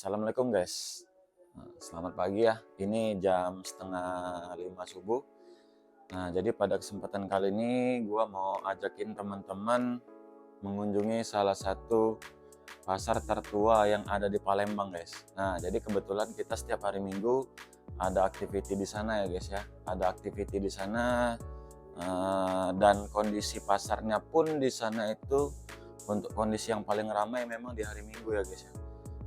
Assalamualaikum guys. Selamat pagi ya. Ini jam setengah 5 subuh. Nah, jadi pada kesempatan kali ini gua mau ajakin teman-teman mengunjungi salah satu pasar tertua yang ada di Palembang guys. Nah, jadi kebetulan kita setiap hari Minggu ada activity di sana ya guys ya. Ada activity di sana dan kondisi pasarnya pun di sana itu untuk kondisi yang paling ramai memang di hari Minggu ya guys ya.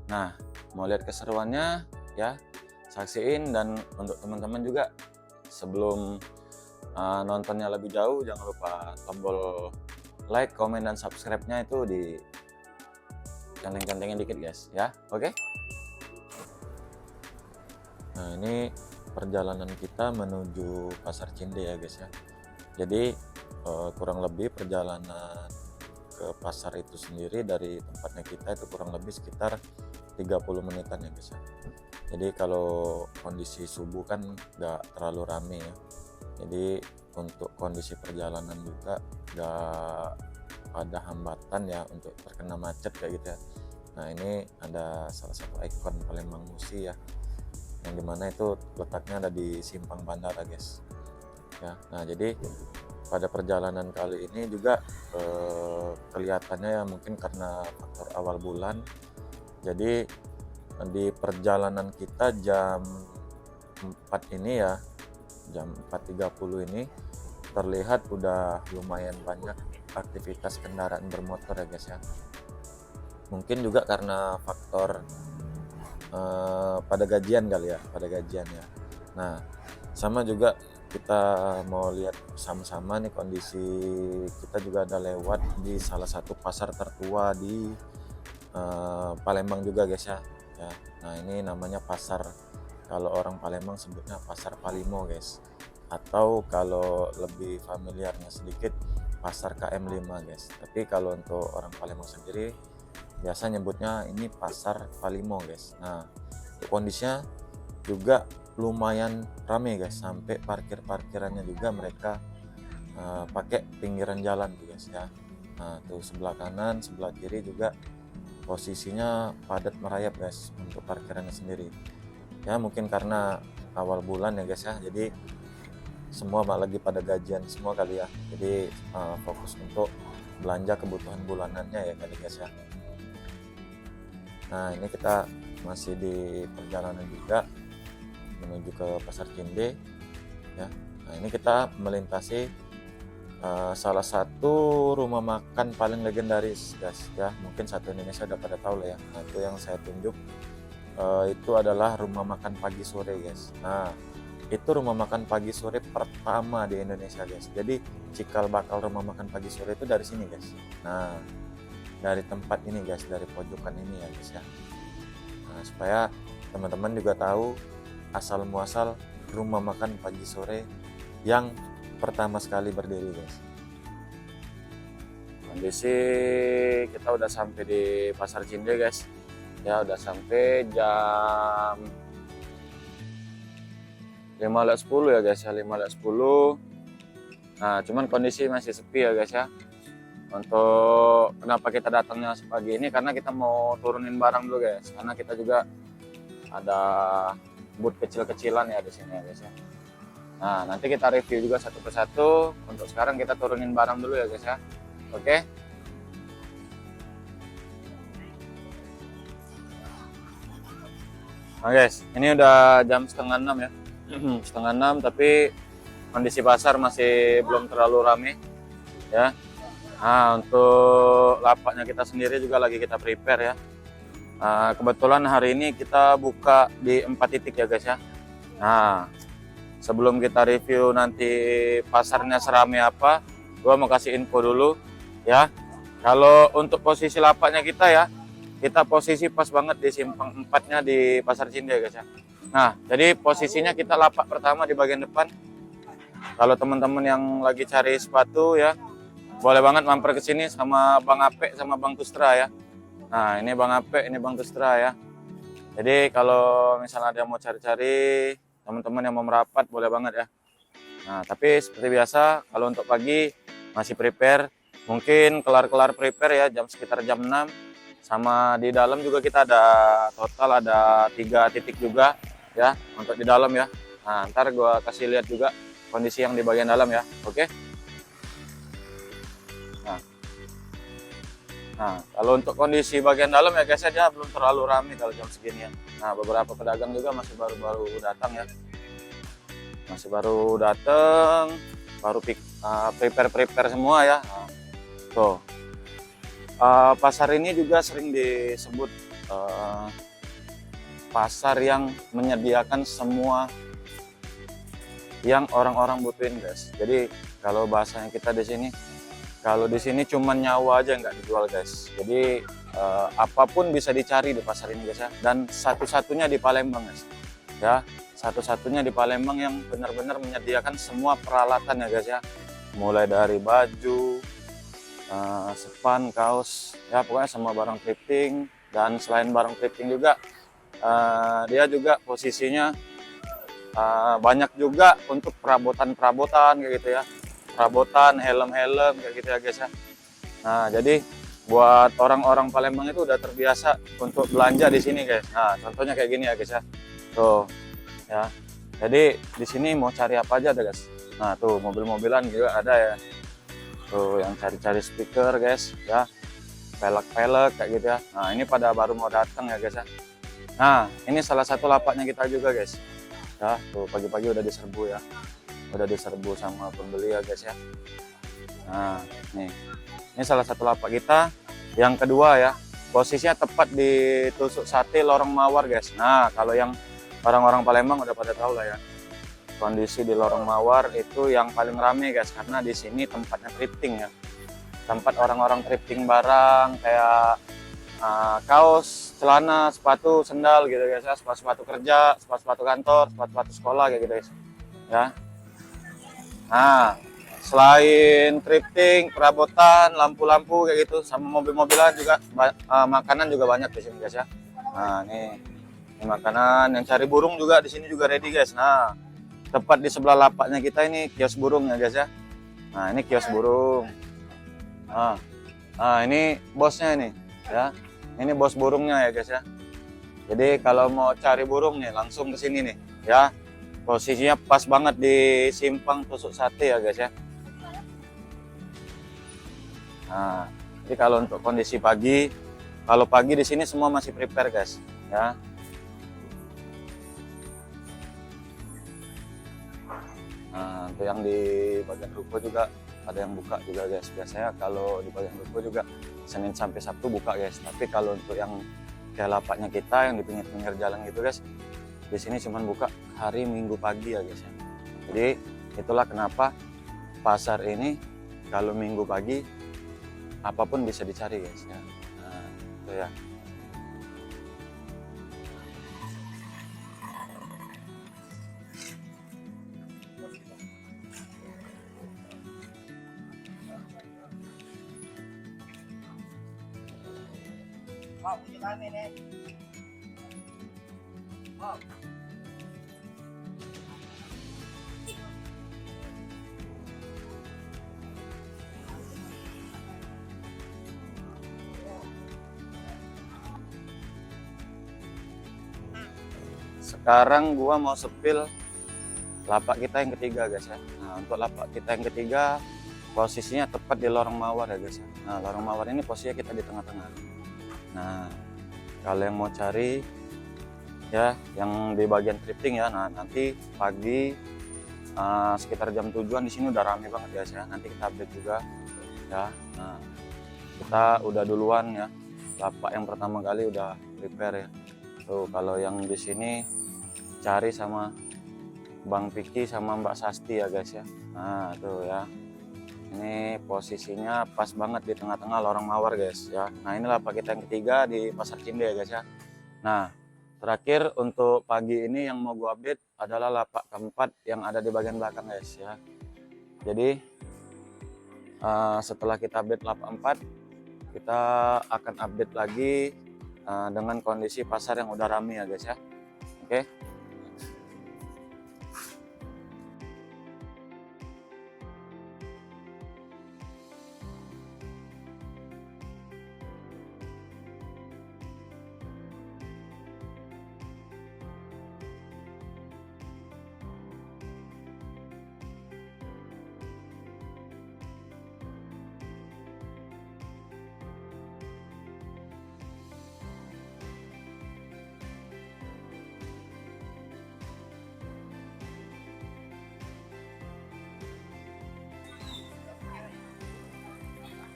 Nah, mau lihat keseruannya ya, saksiin. Dan untuk teman-teman juga sebelum nontonnya lebih jauh, jangan lupa tombol like, komen, dan subscribe-nya itu di centeng-centengin dikit guys ya. Oke. Nah, ini perjalanan kita menuju Pasar Cinde ya guys ya. Jadi kurang lebih perjalanan ke pasar itu sendiri dari tempatnya kita itu kurang lebih sekitar 30 menitan ya guys ya. Jadi kalau kondisi subuh kan nggak terlalu rame ya. Jadi untuk kondisi perjalanan juga nggak ada hambatan ya untuk terkena macet kayak gitu ya. Nah, ini ada salah satu ikon Palembang Musi ya, yang dimana itu letaknya ada di Simpang Bandara guys ya. Nah, jadi pada perjalanan kali ini juga kelihatannya ya mungkin karena faktor awal bulan, jadi di perjalanan kita jam 4 ini ya, jam 4.30 ini terlihat udah lumayan banyak aktivitas kendaraan bermotor ya guys ya. Mungkin juga karena faktor pada gajian kali ya, pada gajian ya. Nah, sama juga kita mau lihat sama-sama nih kondisi kita juga ada lewat di salah satu pasar tertua di Palembang juga guys ya. Nah, ini namanya pasar, kalau orang Palembang sebutnya pasar Palimo guys, atau kalau lebih familiarnya sedikit pasar KM5 guys. Tapi kalau untuk orang Palembang sendiri biasa nyebutnya ini pasar Palimo guys. Nah, kondisinya juga lumayan rame guys, sampai parkirannya juga mereka pakai pinggiran jalan tuh guys ya. Nah, tuh sebelah kanan sebelah kiri juga posisinya padat merayap guys untuk parkirannya sendiri ya. Mungkin karena awal bulan ya guys ya, jadi semua lagi pada gajian semua kali ya. Jadi fokus untuk belanja kebutuhan bulanannya ya kali guys ya. Nah, ini kita masih di perjalanan juga menuju ke Pasar Cinde ya. Nah, ini kita melintasi salah satu rumah makan paling legendaris guys ya, mungkin satu Indonesia udah pada tahu lah ya. Nah, itu yang saya tunjuk itu adalah rumah makan pagi sore guys. Nah, itu rumah makan pagi sore pertama di Indonesia guys. Jadi cikal bakal rumah makan pagi sore itu dari sini guys. Nah, dari tempat ini guys, dari pojokan ini ya guys ya. Nah, supaya teman-teman juga tahu asal muasal rumah makan pagi sore yang pertama sekali berdiri guys. Kondisi kita udah sampai di Pasar Cinde guys ya, udah sampai jam 5.10 ya guys ya, 5.10. Nah, cuman kondisi masih sepi ya guys ya. Untuk kenapa kita datangnya sepagi ini, karena kita mau turunin barang dulu guys, karena kita juga ada booth kecil-kecilan ya di sini ya guys ya. Nah, nanti kita review juga satu persatu. Untuk sekarang kita turunin barang dulu ya guys ya. Oke. Nah guys, ini udah jam setengah 6 ya. Setengah 6, tapi kondisi pasar masih belum terlalu rame ya. Nah, untuk lapaknya kita sendiri juga lagi kita prepare ya. Kebetulan hari ini kita buka di 4 titik ya guys ya. Nah, sebelum kita review nanti pasarnya serame apa, gua mau kasih info dulu ya. Kalau untuk posisi lapaknya kita ya, kita posisi pas banget di simpang 4-nya di Pasar Cinde guys ya. Nah, jadi posisinya kita lapak pertama di bagian depan. Kalau teman-teman yang lagi cari sepatu ya, boleh banget mampir ke sini sama Bang Ape sama Bang Tustra ya. Nah, ini Bang Ape, ini Bang Tustra ya. Jadi kalau misalnya ada yang mau cari-cari, teman-teman yang mau merapat boleh banget ya. Nah, tapi seperti biasa kalau untuk pagi masih prepare, mungkin kelar-kelar prepare ya sekitar jam 6 Sama di dalam juga kita ada total ada 3 titik juga ya untuk di dalam ya. Nah, ntar gua kasih lihat juga kondisi yang di bagian dalam ya. Oke. Nah, kalau untuk kondisi bagian dalam ya guys, dia belum terlalu ramai kalau jam segini ya. Nah, beberapa pedagang juga masih baru-baru datang ya. Masih baru datang, baru prepare semua ya. Nah, tuh. Pasar ini juga sering disebut pasar yang menyediakan semua yang orang-orang butuhin guys. Jadi kalau bahasanya kita di sini, kalau di sini cuma nyawa aja nggak dijual guys. Jadi apapun bisa dicari di pasar ini guys ya. Dan satu-satunya di Palembang guys. Ya, satu-satunya di Palembang yang benar-benar menyediakan semua peralatan ya guys ya. Mulai dari baju, sepan, kaos, ya pokoknya semua barang thrifting. Dan selain barang thrifting juga, dia juga posisinya banyak juga untuk perabotan-perabotan kayak gitu ya. Perabotan, helm-helm kayak gitu ya guys ya. Nah, jadi buat orang-orang Palembang itu udah terbiasa untuk belanja di sini guys. Nah, contohnya kayak gini ya guys ya. Tuh, ya. Jadi di sini mau cari apa aja ada guys. Nah, tuh mobil-mobilan juga ada ya. Tuh yang cari-cari speaker guys ya. Pelek-pelek kayak gitu ya. Nah, ini pada baru mau datang ya guys ya. Nah, ini salah satu lapaknya kita juga guys. Ya, tuh pagi-pagi udah diserbu ya. Udah diserbu sama pembeli ya guys ya. Nah, nih ini salah satu lapak kita. Yang kedua ya, posisinya tepat di tusuk sate Lorong Mawar guys. Nah, kalau yang orang-orang Palembang udah pada tahu lah ya, kondisi di Lorong Mawar itu yang paling rame guys, karena di sini tempatnya thrifting ya, tempat orang-orang thrifting barang kayak kaos, celana, sepatu, sendal gitu guys ya, sepatu-sepatu kerja, sepatu-sepatu kantor, sepatu-sepatu sekolah kayak gitu guys ya. Nah, selain thrifting, perabotan, lampu-lampu kayak gitu, sama mobil-mobilan juga, makanan juga banyak di sini guys ya. Nah, ini makanan. Yang cari burung juga di sini juga ready guys. Nah, tepat di sebelah lapaknya kita ini kios burung ya guys ya. Nah, ini kios burung. Nah, ini bosnya ini ya. Ini bos burungnya ya guys ya. Jadi kalau mau cari burung nih langsung ke sini nih ya. Posisinya pas banget di simpang tusuk sate ya guys ya. Nah, jadi kalau untuk kondisi pagi, kalau pagi di sini semua masih prepare guys ya. Nah, untuk yang di bagian ruko juga ada yang buka juga guys. Biasanya kalau di bagian ruko juga Senin sampai Sabtu buka guys. Tapi kalau untuk yang kayak lapaknya kita yang di pinggir-pinggir jalan gitu guys, di sini cuma buka hari Minggu pagi ya guys ya. Jadi itulah kenapa pasar ini kalau Minggu pagi apapun bisa dicari guys ya. Nah, itu ya. Sekarang gua mau sepil lapak kita yang ketiga guys ya. Nah, untuk lapak kita yang ketiga posisinya tepat di Lorong Mawar ya guys ya. Nah, Lorong Mawar ini posisinya kita di tengah-tengah. Nah, kalau yang mau cari ya yang di bagian thrifting ya, nah nanti pagi sekitar jam 7-an di sini udah rame banget guys ya. Nanti kita update juga ya. Nah, kita udah duluan ya. Lapak yang pertama kali udah prepare ya. Tuh kalau yang di sini cari sama Bang Piki sama Mbak Sasti ya guys ya. Nah, tuh ya. Ini posisinya pas banget di tengah-tengah Lorong Mawar guys ya. Nah, ini lapak kita yang ketiga di Pasar Cinde ya guys ya. Nah, terakhir untuk pagi ini yang mau gua update adalah lapak keempat yang ada di bagian belakang guys ya. Jadi setelah kita update lapak 4, kita akan update lagi dengan kondisi pasar yang udah ramai ya guys ya. Oke.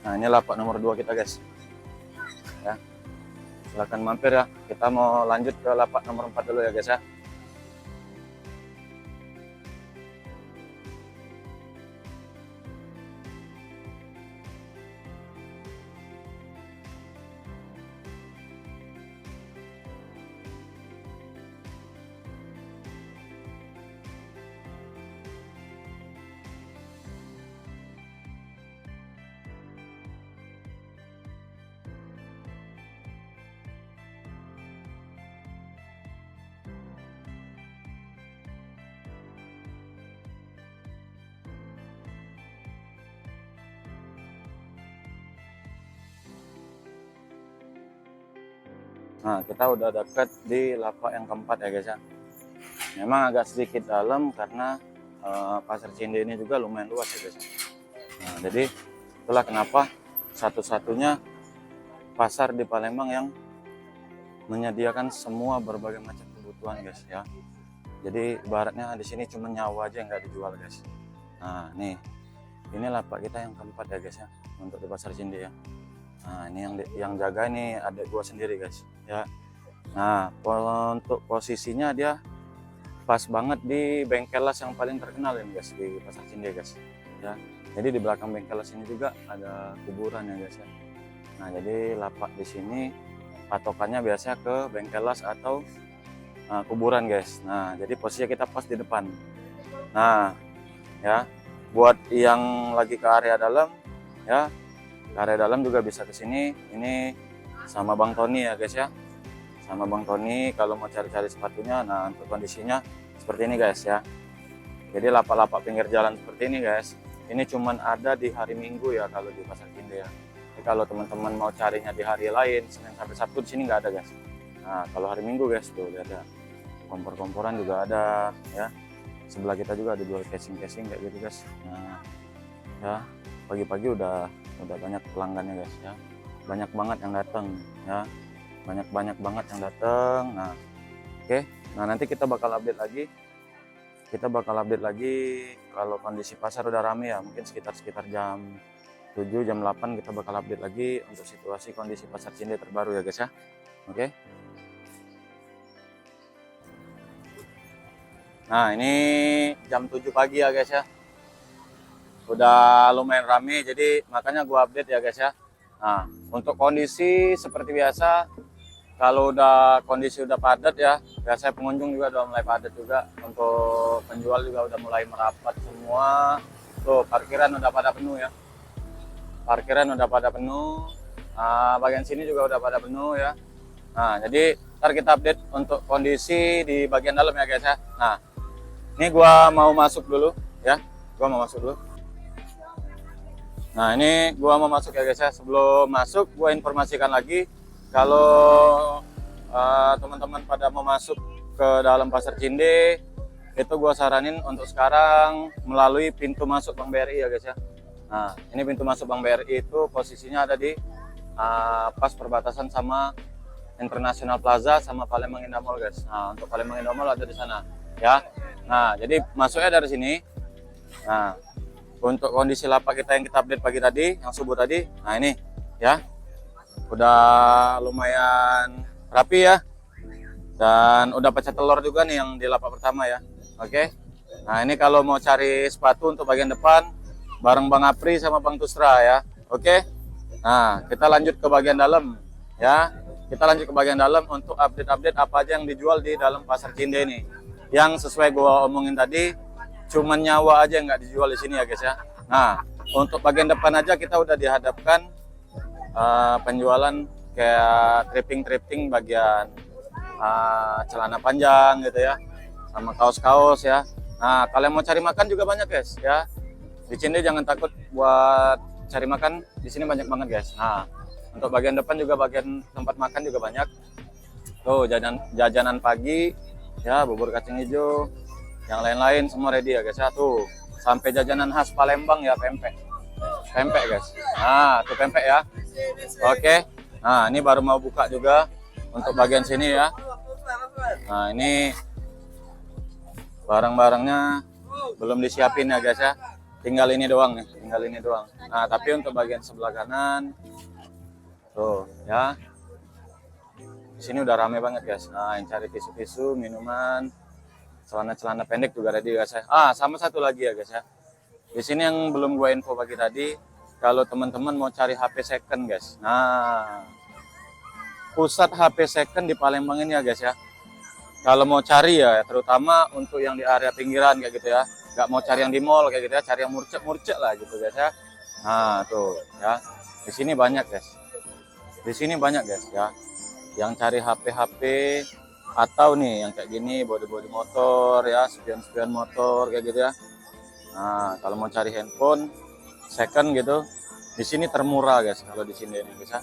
Nah, ini lapak nomor 2 kita guys. Ya, silahkan mampir ya. Kita mau lanjut ke lapak nomor 4 dulu ya guys ya. Nah, kita udah dekat di lapak yang keempat ya guys ya. Memang agak sedikit dalam karena pasar Cinde ini juga lumayan luas ya guys. Nah, jadi itulah kenapa satu-satunya pasar di Palembang yang menyediakan semua berbagai macam kebutuhan guys ya. Jadi ibaratnya di sini cuma nyawa aja yang nggak dijual guys. Nah, nih ini lapak kita yang keempat ya guys ya, untuk di pasar Cinde ya. Nah, ini yang jaga ini adik gua sendiri guys ya. Nah, untuk posisinya dia pas banget di bengkel las yang paling terkenal ini guys di pasar Cinde guys ya. Jadi di belakang bengkel las ini juga ada kuburan ya guys ya. Nah, jadi lapak di sini patokannya biasanya ke bengkel las atau kuburan guys. Nah, jadi posisinya kita pas di depan. Nah, ya buat yang lagi ke area dalam ya, ke area dalam juga bisa ke sini. Ini sama Bang Tony ya guys ya, sama Bang Tony kalau mau cari-cari sepatunya. Nah, untuk kondisinya seperti ini guys ya. Jadi lapak-lapak pinggir jalan seperti ini guys, ini cuman ada di hari Minggu ya kalau di pasar Cinde ya. Jadi kalau teman-teman mau carinya di hari lain, Senin sampai Sabtu di sini nggak ada guys. Nah, kalau hari Minggu guys tuh lihat ya, kompor-komporan juga ada ya. Sebelah kita juga ada jual casing-casing kayak gitu guys. Nah, ya pagi-pagi udah banyak pelanggannya guys ya. Banyak banget yang datang ya. Banyak banget yang datang. Nah, oke. Nah, nanti kita bakal update lagi. Kalau kondisi pasar udah rame ya, mungkin sekitar jam 7, jam 8 kita bakal update lagi untuk situasi kondisi pasar Cinde terbaru ya guys ya. Oke. Nah, ini jam 7 pagi ya guys ya. Udah lumayan rame, jadi makanya gua update ya guys ya. Nah, untuk kondisi seperti biasa, kalau kondisi udah padat ya, biasanya pengunjung juga udah mulai padat juga. Untuk penjual juga udah mulai merapat semua. Tuh, parkiran udah pada penuh ya. Bagian sini juga udah pada penuh ya. Nah, jadi ntar kita update untuk kondisi di bagian dalam ya guys ya. Nah, ini gua mau masuk dulu ya. Nah, ini gua mau masuk ya guys ya. Sebelum masuk, gua informasikan lagi kalau teman-teman pada mau masuk ke dalam pasar Cinde, itu gua saranin untuk sekarang melalui pintu masuk Bank BRI ya guys ya. Nah, ini pintu masuk Bank BRI itu posisinya ada di pas perbatasan sama International Plaza sama Palembang Indah Mall guys. Nah, untuk Palembang Indah Mall ada di sana ya. Nah, jadi masuknya dari sini. Nah, untuk kondisi lapak kita yang kita update pagi tadi, yang subuh tadi, nah ini ya, udah lumayan rapi ya, dan udah pecah telur juga nih yang di lapak pertama ya. Oke. Nah, ini kalau mau cari sepatu untuk bagian depan, bareng Bang Apri sama Bang Tusra ya. Oke. Nah, kita lanjut ke bagian dalam ya. Kita lanjut ke bagian dalam untuk update-update apa aja yang dijual di dalam pasar Cinde ini. Yang sesuai gua omongin tadi, cuman nyawa aja yang nggak dijual di sini ya guys ya. Nah, untuk bagian depan aja kita udah dihadapkan penjualan kayak tripping bagian celana panjang gitu ya, sama kaos-kaos ya. Nah, kalian mau cari makan juga banyak guys ya. Di Cinde jangan takut buat cari makan, di sini banyak banget guys. Nah, untuk bagian depan juga bagian tempat makan juga banyak. Tuh jajanan pagi ya, bubur kacang hijau, yang lain-lain semua ready ya guys ya. Tuh sampai jajanan khas Palembang ya, pempek guys. Nah, tuh pempek ya. Oke. Nah, ini baru mau buka juga untuk bagian sini ya. Nah, ini barang-barangnya belum disiapin ya guys ya. tinggal ini doang nih, tinggal ini doang. Nah, tapi untuk bagian sebelah kanan tuh ya, di sini udah rame banget guys. Nah, yang cari tisu-tisu, minuman, celana-celana pendek juga ada guys ya. Sama satu lagi ya guys ya. Di sini yang belum gue info pagi tadi, kalau teman-teman mau cari HP second guys. Nah, pusat HP second di Palembang ini ya guys ya. Kalau mau cari ya, terutama untuk yang di area pinggiran kayak gitu ya. Nggak mau cari yang di mall kayak gitu ya, cari yang murcek-murcek lah gitu guys ya. Nah, tuh ya. Di sini banyak guys. Di sini banyak guys ya. Yang cari HP-HP atau nih yang kayak gini body-body motor ya, spion-spion motor kayak gitu ya. Nah, kalau mau cari handphone second gitu, di sini termurah guys kalau di sini ini guys ya.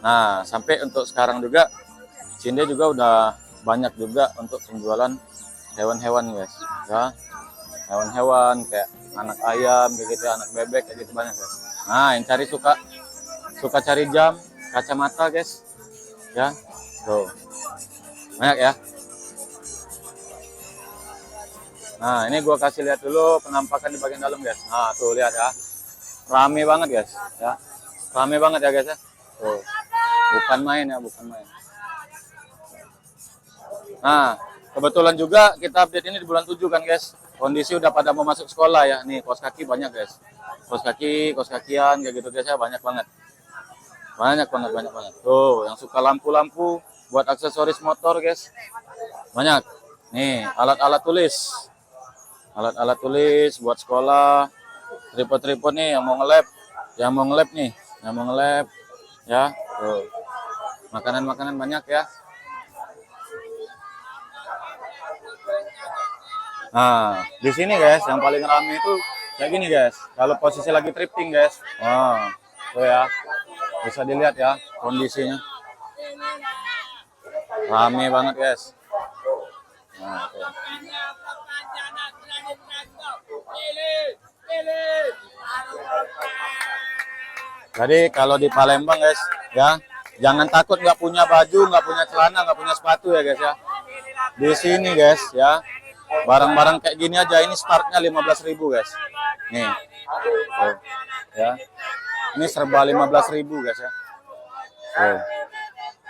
Nah, sampai untuk sekarang juga Cinde juga udah banyak juga untuk penjualan hewan-hewan guys ya. Hewan-hewan kayak anak ayam kayak gitu, anak bebek kayak gitu banyak guys. Nah, yang cari suka cari jam, kacamata guys. Ya. Tuh. Banyak ya. Nah, ini gua kasih lihat dulu penampakan di bagian dalam guys. Nah, tuh lihat ya. Rame banget guys ya. Rame banget ya guys ya. Tuh. Bukan main ya, bukan main. Nah, kebetulan juga kita update ini di bulan 7 kan guys. Kondisi udah pada mau masuk sekolah ya. Nih, kaos kaki banyak guys. Kaos kakian kayak gitu guys ya, banyak banget. Banyak banget. Tuh, yang suka lampu-lampu buat aksesoris motor guys. Banyak. Nih, alat-alat tulis. Alat-alat tulis buat sekolah. Tripod-tripod nih yang mau nge-lab. Nih, yang mau nge-lab ya. Tuh. Makanan-makanan banyak ya. Nah, di sini guys, yang paling ramai itu kayak gini guys. Kalau posisi lagi thrifting guys. Wah, tuh ya. Bisa dilihat ya kondisinya. Rame banget guys. Nah, tuh. Jadi kalau di Palembang guys, ya jangan takut nggak punya baju, nggak punya celana, nggak punya sepatu ya guys ya. Di sini guys ya. Barang-barang kayak gini aja ini startnya 15.000 guys. Nih. Tuh, ya. Ini serba 15.000 guys ya. Tuh.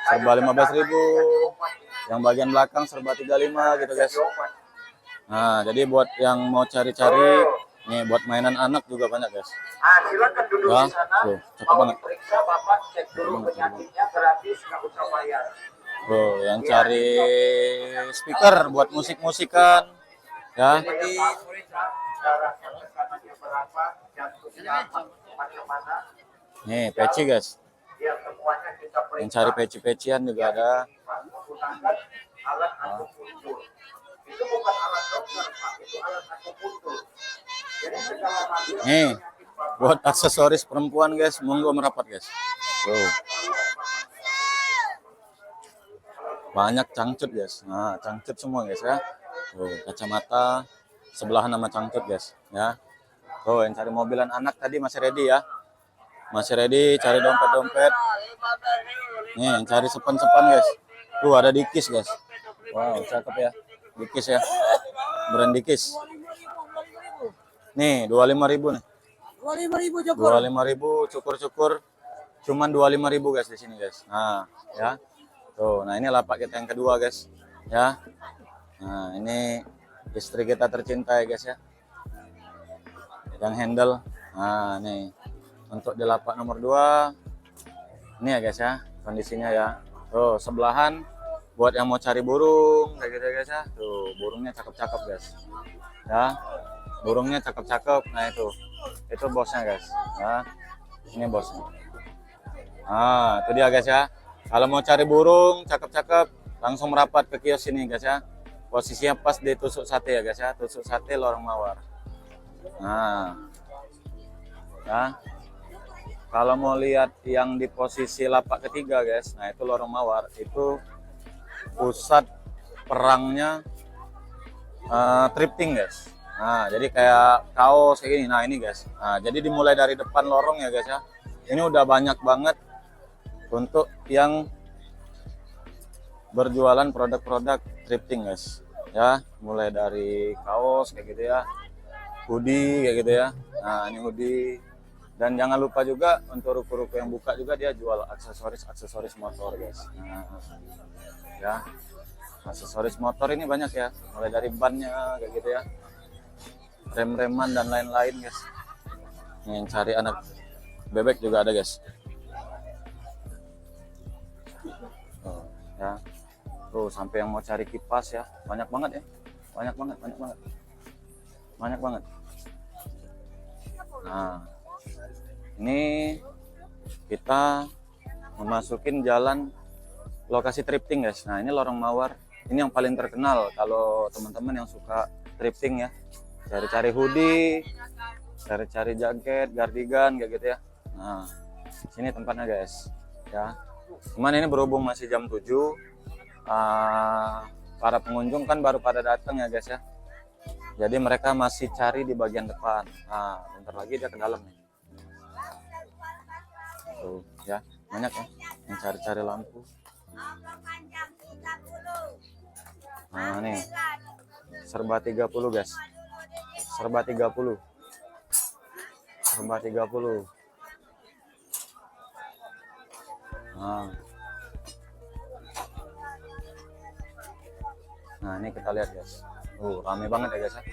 Serba 15.000. Yang bagian belakang serba 35 gitu guys. Nah, jadi buat yang mau cari-cari nih buat mainan anak juga banyak guys. Silakan duduk Ya, di sana. tuh, cakep banget. Periksa Bapak cek dulu penyakitnya gratis, nggak usah bayar. Tuh, yang cari speaker buat musik-musikan ya. Jadi darah tekanannya berapa, jantungnya macam-mana. Nih, peci guys. Ya semuanya kita Yang periksa. cari peci-pecian juga ada. Menggunakan alat akupuntur. Itu bukan alat dokter, Pak. Itu alat akupuntur. Jadi segala macam Nih, buat aksesoris perempuan guys, monggo merapat guys. Tuh. Banyak cangcut guys. Nah, cangcut semua guys ya. Tuh, kacamata sebelahan nama cangcut guys ya. Tuh, yang cari mobilan anak tadi masih ready ya. Masih ready cari dompet-dompet. Nih, yang cari sepen-sepen guys. Tuh ada Dikis guys. Wow, cakep ya. Dikis ya. Brand Dikis. Nih, 25.000 nih. 25.000 Joko. 25.000 cukur-cukur cuman 25.000 guys di sini guys. Nah, ya. Tuh, nah ini lapak kita yang kedua guys. Ya. Nah, ini istri kita tercinta ya guys ya. Yang handle. Nah, nih. Untuk di lapak nomor 2 ini ya guys ya, kondisinya ya. Tuh, sebelahan buat yang mau cari burung kayak gitu ya guys ya. Tuh, burungnya cakep-cakep guys. Ya. Burungnya cakep-cakep. Nah, itu bosnya guys. Ya. Ini bosnya. Nah, itu dia guys ya. Kalau mau cari burung cakep-cakep, langsung merapat ke kios ini guys ya. Posisinya pas di tusuk sate ya guys ya, tusuk sate Lorong Mawar. Nah, ya. Kalau mau lihat yang di posisi lapak ketiga guys, nah itu Lorong Mawar, itu pusat perangnya thrifting guys. Nah, jadi kayak kaos kayak gini. Nah, ini guys. Nah, jadi dimulai dari depan lorong ya guys ya. Ini udah banyak banget untuk yang berjualan produk-produk thrifting guys. Ya, mulai dari kaos kayak gitu ya. Hoodie kayak gitu ya. Nah, ini hoodie. Dan jangan lupa juga untuk ruko-ruko yang buka juga dia jual aksesoris motor, guys. Nah, ya. Aksesoris motor ini banyak ya, mulai dari bannya kayak gitu ya. Rem-reman dan lain-lain, guys. Ini yang cari anak bebek juga ada, guys. Tuh, ya. Tuh, sampai yang mau cari kipas ya. Banyak banget ya. Banyak banget. Banyak banget. Nah, ini kita memasukin jalan lokasi thrifting, guys. Nah, ini Lorong Mawar. Ini yang paling terkenal kalau teman-teman yang suka thrifting ya. Cari-cari hoodie, cari-cari jaket, cardigan kayak gitu ya. Nah, sini tempatnya, guys. Ya. Cuman ini berhubung masih jam 7, para pengunjung kan baru pada datang ya, guys ya. Jadi mereka masih cari di bagian depan. Nah, bentar lagi dia ke dalam nih. Tuh, ya, banyak ya yang cari-cari lampu. Nah, nih. Serba 30, guys. Serba 30. Serba 30. Nah. Nah, ini kita lihat, guys. Rame banget ya, guys ya.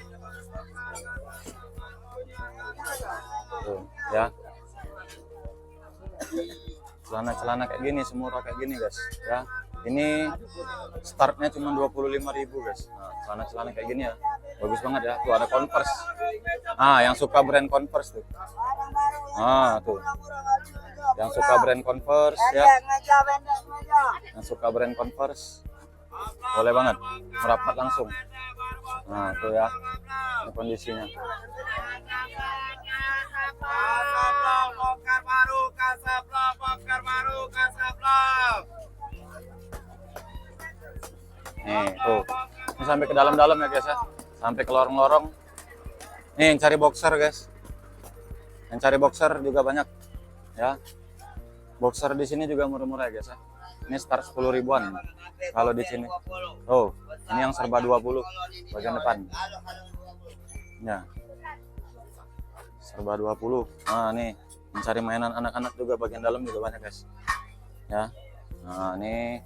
Tuh, ya. Celana-celana kayak gini, semurah kayak gini, guys, ya. Ini startnya cuma 25.000, guys. Nah, celana-celana kayak gini ya. Bagus banget ya. Tuh ada Converse. Nah, yang suka brand Converse tuh. Nah, tuh. Yang suka brand Converse ya. Yang suka brand Converse. Boleh banget merapat langsung. Nah, tuh ya. Ini kondisinya. Nih, tuh. Ini sampai ke dalam-dalam ya, guys ya. Sampai ke lorong-lorong. Nih, yang cari boxer, guys. Yang cari boxer juga banyak. Ya. Boxer di sini juga murah-murah ya, guys ya. Ini start 10 ribuan. Kalau di sini. Oh, ini yang serba 20 bagian depan. Ya. Serba 20. Nah, nih mencari mainan anak-anak juga bagian dalam juga banyak, guys. Ya. Nah, ini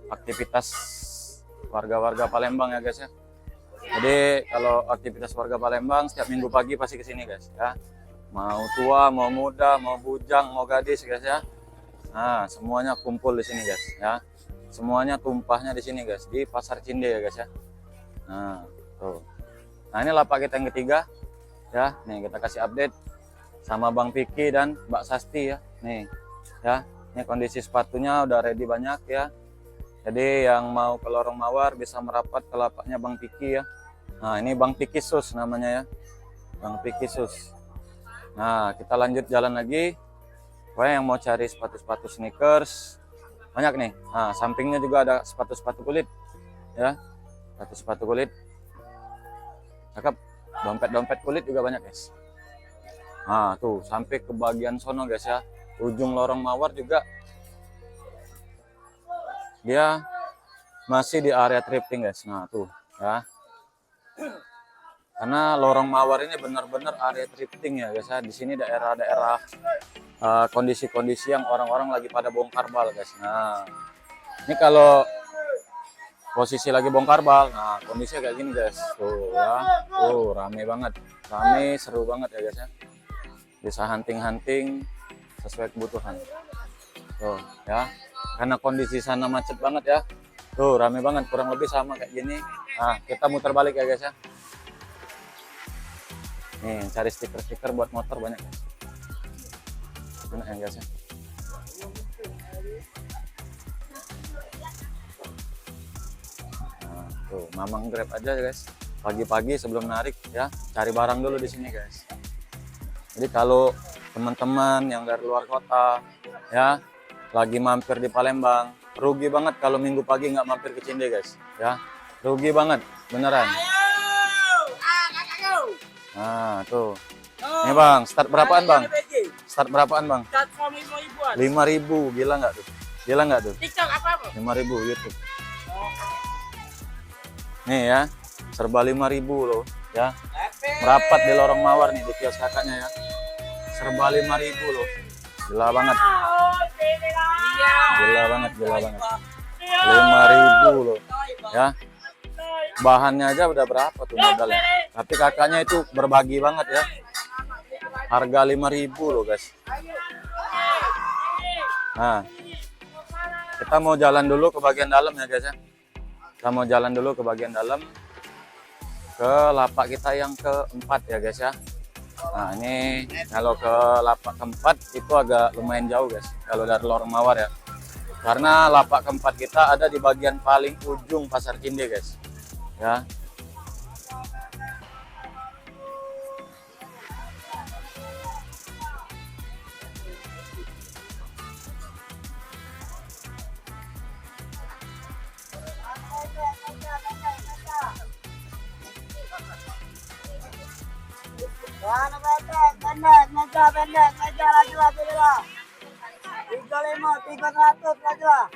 aktivitas warga-warga Palembang ya, guys ya. Jadi kalau aktivitas warga Palembang setiap minggu pagi pasti ke sini, guys ya. Mau tua, mau muda, mau bujang, mau gadis, guys ya. Nah, semuanya kumpul di sini, guys ya. Semuanya tumpahnya di sini, guys, di Pasar Cinde ya, guys ya. Nah, tuh. Nah, ini lapak kita yang ketiga. Ya, nih kita kasih update sama Bang Piki dan Mbak Sasti ya. Nih, ya. Ini kondisi sepatunya udah ready banyak ya. Jadi yang mau ke Lorong Mawar bisa merapat ke lapaknya Bang Piki ya. Nah, ini Bang Piki Sus namanya ya. Bang Piki Sus. Nah, kita lanjut jalan lagi. Pokoknya yang mau cari sepatu-sepatu sneakers banyak nih. Nah, sampingnya juga ada sepatu-sepatu kulit ya. Sepatu-sepatu kulit. Cakep. Dompet-dompet kulit juga banyak, guys. Nah, tuh sampai ke bagian sono, guys ya. Ujung Lorong Mawar juga dia masih di area thrifting, guys. Nah, tuh ya. Karena Lorong Mawar ini benar-benar area thrifting ya, guys ya. Di sini daerah-daerah kondisi-kondisi yang orang-orang lagi pada bongkar bal, guys. Nah, ini kalau posisi lagi bongkar bal, nah kondisinya kayak gini, guys. Tuh ya. Tuh rame banget. Rame, seru banget ya, guys ya. Bisa hunting-hunting sesuai kebutuhan. Tuh ya. Karena kondisi sana macet banget ya. Tuh rame banget, kurang lebih sama kayak gini. Nah, kita muter balik ya, guys ya. Nih, cari stiker-stiker buat motor banyak, guys. Banyak ya, guys ya. Nah, tuh mamang grab aja, guys. Pagi-pagi sebelum narik ya, cari barang dulu di sini, guys. Jadi kalau teman-teman yang dari luar kota ya lagi mampir di Palembang, rugi banget kalau minggu pagi nggak mampir ke Cinde, guys ya. Rugi banget beneran. Nah, tuh. Nih, Bang, start berapaan, Bang? Start berapaan, Bang? 5.000, gila nggak tuh? Gila nggak tuh? TikTok apa? 5.000 YouTube. Nih ya, serba 5.000 loh ya. merapat di lorong mawar nih di kios kakaknya ya. Serba 5.000 loh. Gila banget. Gila banget, gila banget. 5.000 loh. Ya. Bahannya aja udah berapa tuh modalnya. Tapi kakaknya itu berbagi banget ya. Harga 5.000 loh, guys. Nah, kita mau jalan dulu ke bagian dalam ya, guys ya. Kita mau jalan dulu ke bagian dalam ke lapak kita yang keempat ya, guys ya. Nah, ini kalau ke lapak keempat itu agak lumayan jauh, guys. Kalau dari lorong mawar ya. Karena lapak keempat kita ada di bagian paling ujung Pasar Cinde, guys. Ya. Pendek, meja lagi lah, 35, 300 lagi lah.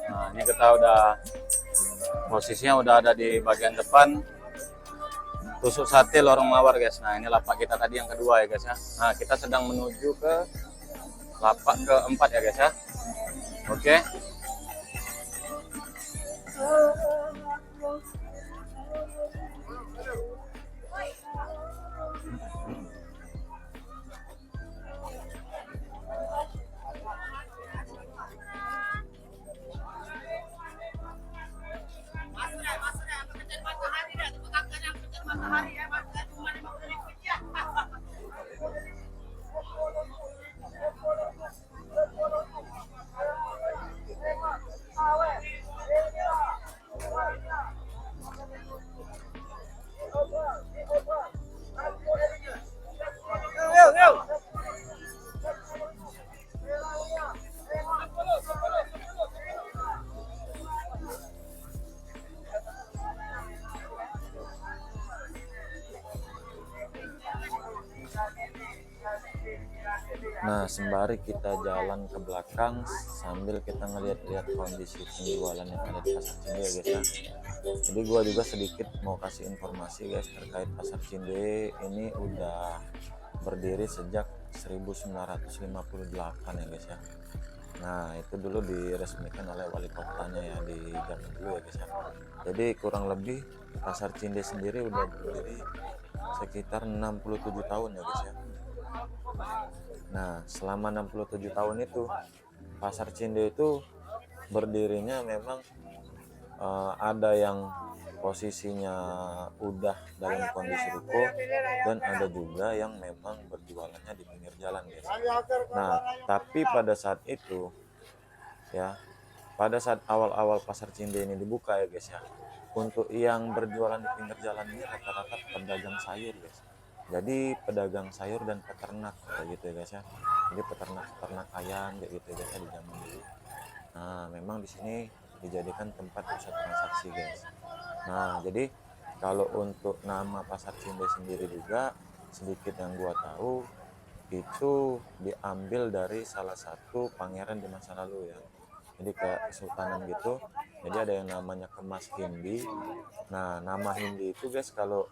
Nah, ini kita udah posisinya udah ada di bagian depan tusuk sate lorong mawar, guys. Nah, ini lapak kita tadi yang kedua ya, guys ya. Nah, kita sedang menuju ke lapak keempat ya, guys ya. Oke. Nah, sembari kita jalan ke belakang sambil kita ngeliat-liat kondisi penjualan yang ada di Pasar Cinde ya, guys ya. Jadi gua juga sedikit mau kasih informasi, guys, terkait Pasar Cinde ini udah berdiri sejak 1958 ya, guys ya. Nah, itu dulu diresmikan oleh wali kotanya ya di zaman dulu ya, guys ya. Jadi kurang lebih Pasar Cinde sendiri udah berdiri sekitar 67 tahun ya, guys ya. Nah, selama 67 tahun itu Pasar Cinde itu berdirinya memang ada yang posisinya udah dalam kondisi ruko dan ada juga yang memang berjualannya di pinggir jalan, guys. Nah, tapi pada saat itu ya, pada saat awal-awal Pasar Cinde ini dibuka ya, guys ya, untuk yang berjualan di pinggir jalan ini rata-rata pedagang sayur, guys. Jadi pedagang sayur dan peternak kayak gitu ya, guys ya. Jadi peternak ayam kayak gitu ya, guys ya, di zaman dulu. Nah, memang di sini dijadikan tempat pusat transaksi, guys. Nah, jadi kalau untuk nama Pasar Cinde sendiri juga sedikit yang gua tahu itu diambil dari salah satu pangeran di masa lalu ya. jadi kayak kesultanan gitu. Jadi ada yang namanya Kemas Hindi. Nah, nama Hindi itu guys kalau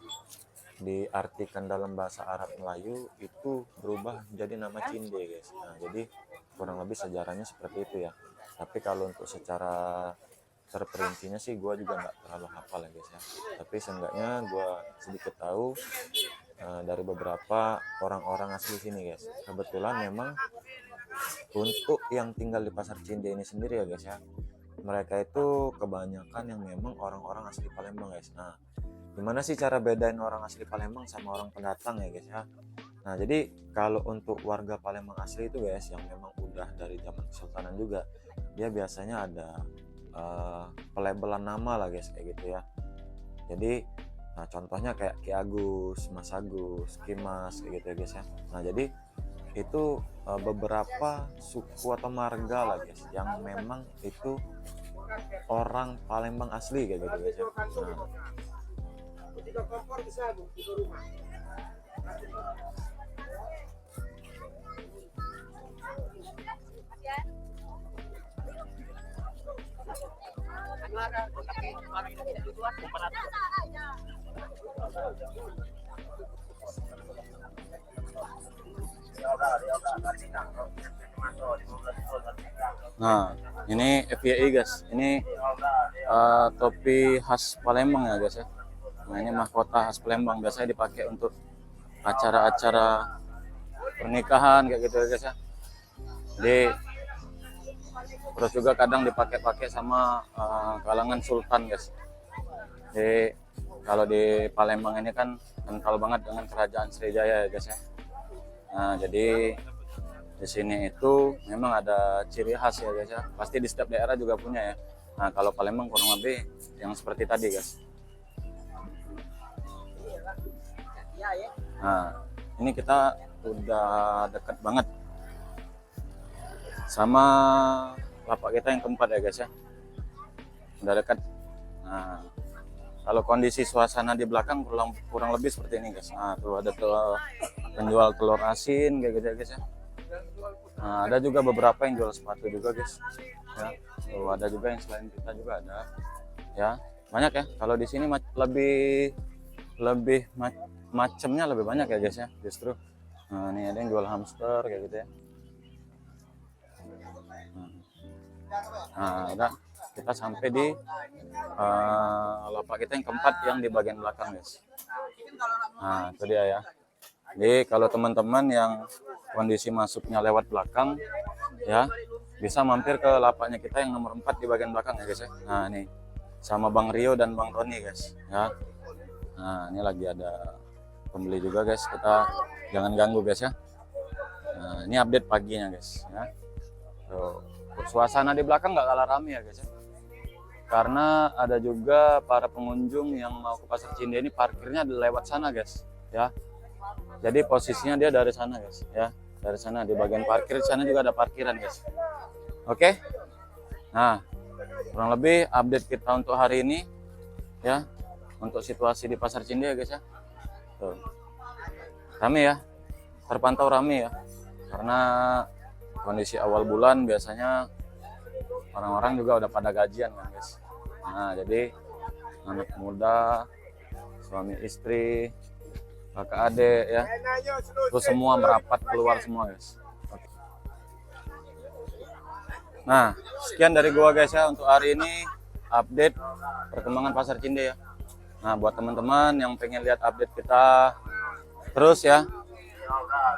diartikan dalam bahasa Arab Melayu itu berubah jadi nama Cinde guys. Nah, jadi kurang lebih sejarahnya seperti itu ya. Tapi kalau untuk secara terperincinya sih gue juga nggak terlalu hafal ya guys ya. Tapi seenggaknya gue sedikit tahu dari beberapa orang-orang asli sini guys. Kebetulan memang untuk yang tinggal di Pasar Cinde ini sendiri ya guys ya, mereka itu kebanyakan yang memang orang-orang asli Palembang guys. Nah, gimana sih cara bedain orang asli Palembang sama orang pendatang ya guys ya? Nah, jadi kalau untuk warga Palembang asli itu guys yang memang udah dari zaman Kesultanan juga, dia biasanya ada pelabelan nama lah guys kayak gitu ya. Jadi nah contohnya kayak Ki Agus, Mas Agus, Ki Mas kayak gitu ya guys ya. Nah, jadi itu beberapa suku atau marga lah guys yang memang itu orang Palembang asli kayak gitu guys ya. Nah, Nah, ini FYI guys, ini topi khas Palembang ya guys ya. Nah, ini mahkota khas Palembang, biasanya dipakai untuk acara-acara pernikahan kayak gitu ya guys ya. Jadi terus juga kadang dipakai-pakai sama kalangan sultan guys. Jadi kalau di Palembang ini kan kental banget dengan kerajaan Sriwijaya ya guys ya. Nah, jadi di sini itu memang ada ciri khas ya guys ya. Pasti di setiap daerah juga punya ya. Nah, kalau Palembang kurang lebih yang seperti tadi guys. Nah, ini kita udah deket banget sama lapak kita yang keempat ya guys ya. Udah dekat. Nah, kalau kondisi suasana di belakang kurang lebih seperti ini guys. Nah, tuh ada penjual telur asin kayak gitu ya guys ya. Nah, ada juga beberapa yang jual sepatu juga guys ya. Tuh, ada juga yang selain kita juga ada ya, banyak ya. Kalau di sini lebih macamnya lebih banyak ya guys ya justru. Nah, ini ada yang jual hamster kayak gitu ya. Nah, udah kita sampai di lapak kita yang keempat yang di bagian belakang guys. Nah, itu dia ya. Jadi kalau teman-teman yang kondisi masuknya lewat belakang ya, bisa mampir ke lapaknya kita yang nomor 4 di bagian belakang ya guys ya. Nah, ini sama Bang Rio dan Bang Tony guys ya. Nah, ini lagi ada pembeli juga guys, kita jangan ganggu guys ya. Nah, ini update paginya guys ya. Tuh, suasana di belakang nggak kalah ramai ya guys ya. Karena ada juga para pengunjung yang mau ke Pasar Cinde ini parkirnya lewat sana guys ya. Jadi posisinya dia dari sana guys ya. Dari sana di bagian parkir sana juga ada parkiran guys. Oke. Nah, kurang lebih update kita untuk hari ini ya. Untuk situasi di Pasar Cinde ya guys ya. Tuh. Rame ya. Terpantau rame ya. Karena kondisi awal bulan biasanya orang-orang juga udah pada gajian kan guys. Nah, jadi anak muda, suami istri, kakak adik ya, itu semua merapat keluar semua guys. Oke. Nah, sekian dari gua guys ya untuk hari ini update perkembangan Pasar Cinde ya. Nah, buat teman-teman yang pengen lihat update kita terus ya,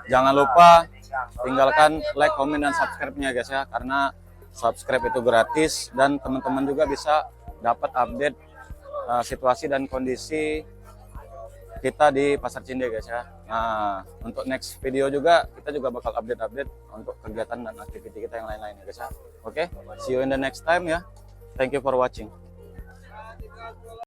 jangan lupa tinggalkan like, komen, dan subscribe-nya guys ya, karena subscribe itu gratis dan teman-teman juga bisa dapat update situasi dan kondisi kita di Pasar Cinde guys ya. Nah, untuk next video juga kita juga bakal update untuk kegiatan dan aktiviti kita yang lain-lain ya guys ya. Oke, see you in the next time ya. Thank you for watching.